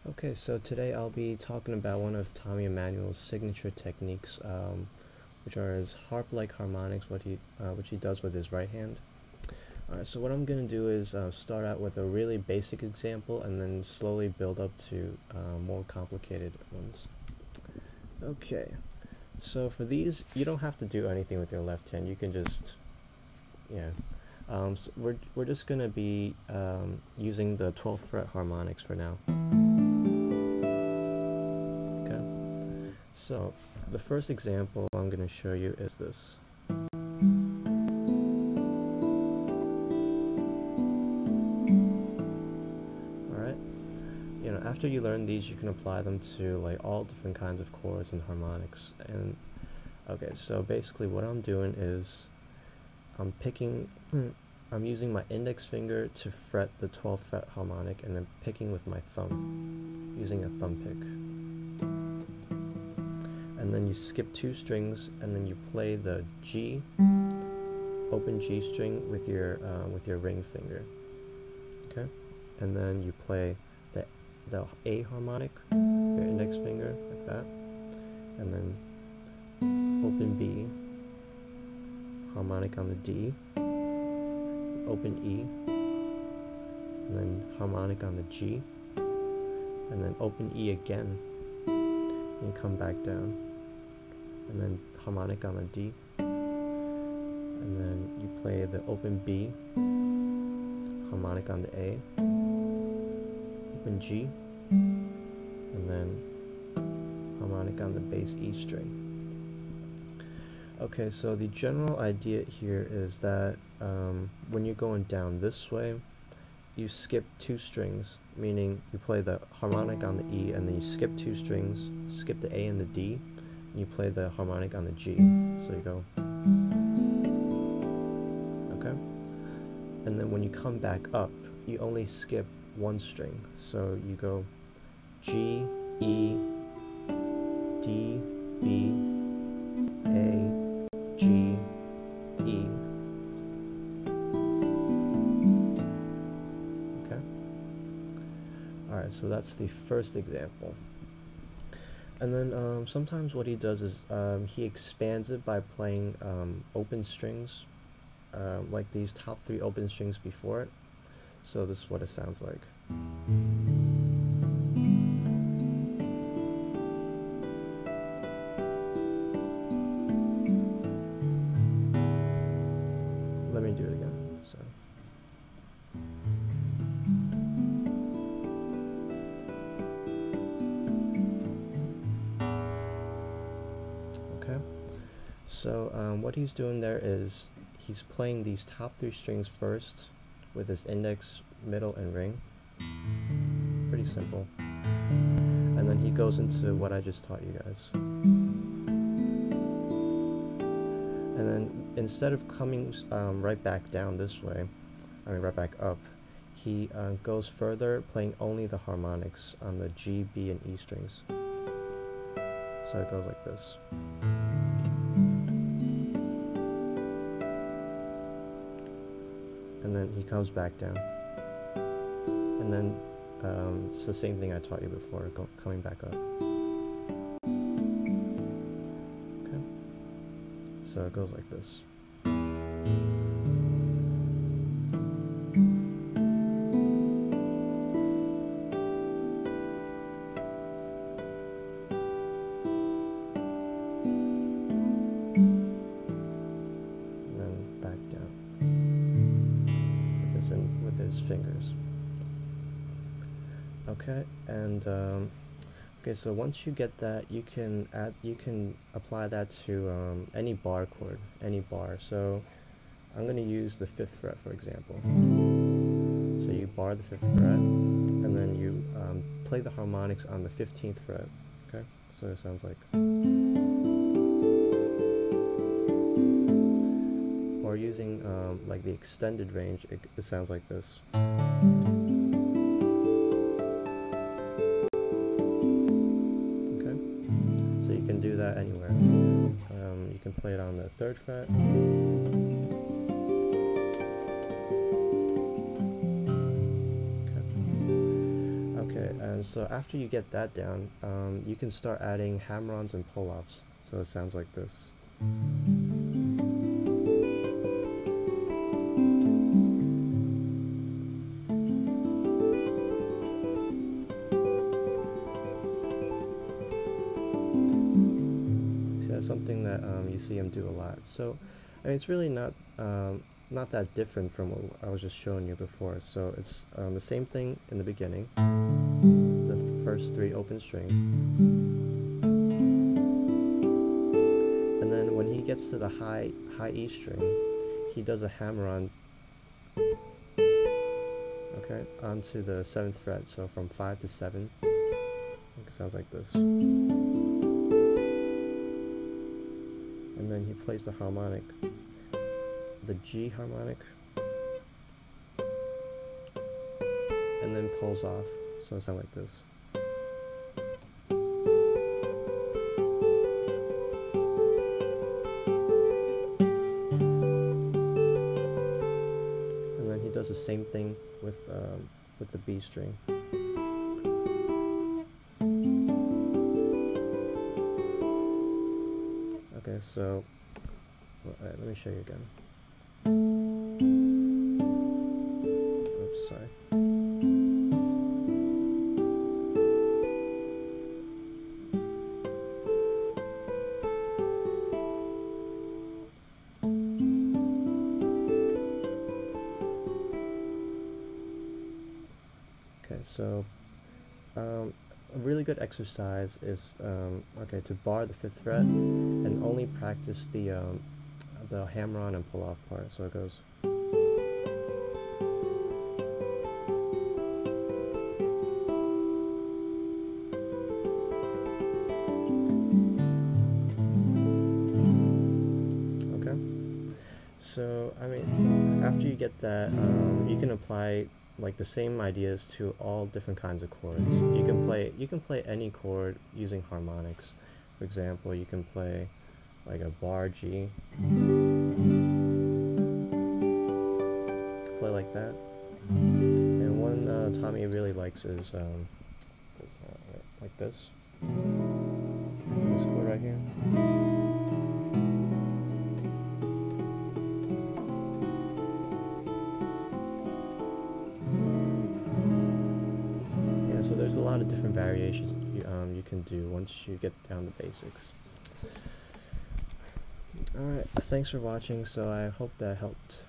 Okay, so today I'll be talking about one of Tommy Emmanuel's signature techniques, which are his harp-like harmonics, which he does with his right hand. Alright, so what I'm going to do is start out with a really basic example and then slowly build up to more complicated ones. Okay, so for these, you don't have to do anything with your left hand. You can just, so we're just going to be using the 12th fret harmonics for now. So the first example I'm going to show you is this. Alright, after you learn these, you can apply them to like all different kinds of chords and harmonics. And okay, so basically what I'm doing is I'm using my index finger to fret the 12th fret harmonic and then picking with my thumb, using a thumb pick. And then you skip 2 strings, and then you play the G, open G string with your ring finger. Okay, and then you play the A harmonic, your index finger like that, and then open B, harmonic on the D, open E, and then harmonic on the G, and then open E again, and come back down. And then harmonic on the D, and then you play the open B, harmonic on the A, open G, and then harmonic on the bass E string. Okay, so the general idea here is that when you're going down this way, you skip 2 strings, meaning you play the harmonic on the E, and then you skip 2 strings, skip the A and the D, you play the harmonic on the G, so you go, okay? And then when you come back up, you only skip 1 string, so you go G, E, D, B, A, G, E, okay? Alright, so that's the first example. And then sometimes what he does is he expands it by playing open strings, like these top 3 open strings before it. So this is what it sounds like. Let me do it again. So. So what he's doing there is he's playing these top 3 strings first with his index, middle, and ring. Pretty simple. And then he goes into what I just taught you guys. And then instead of coming right back down this way, right back up, he goes further, playing only the harmonics on the G, B, and E strings. So it goes like this. And then he comes back down, and then it's the same thing I taught you before, coming back up. Okay, so it goes like this. And then back down. With his fingers. Okay, and okay, so once you get that, you can apply that to any bar chord, any bar. So I'm going to use the 5th fret, for example. So you bar the 5th fret, and then you play the harmonics on the 15th fret. Okay, so it sounds like. Or using like the extended range, it sounds like this. Okay, so you can do that anywhere. You can play it on the 3rd fret. Okay, Okay, and so after you get that down, you can start adding hammer-ons and pull-offs. So it sounds like this. See, that's something that you see him do a lot. So, I mean, it's really not that different from what I was just showing you before. So it's the same thing in the beginning, the first 3 open strings, and then when he gets to the high E string, he does a hammer-on, okay, onto the 7th fret. So from 5 to 7, it sounds like this. And then he plays the harmonic, the G harmonic, and then pulls off, so it sounds like this. And then he does the same thing with the B string. Okay, so let me show you again. Oops, sorry. Okay, so a really good exercise is okay, to bar the 5th fret and only practice the hammer-on and pull-off part. So it goes. Okay. So I mean, after you get that, you can apply like the same ideas to all different kinds of chords. You can play any chord using harmonics. For example, you can play like a bar G. You can play like that. And one Tommy really likes is like this. This chord right here. So there's a lot of different variations you can do once you get down the basics. Alright, thanks for watching, so I hope that helped.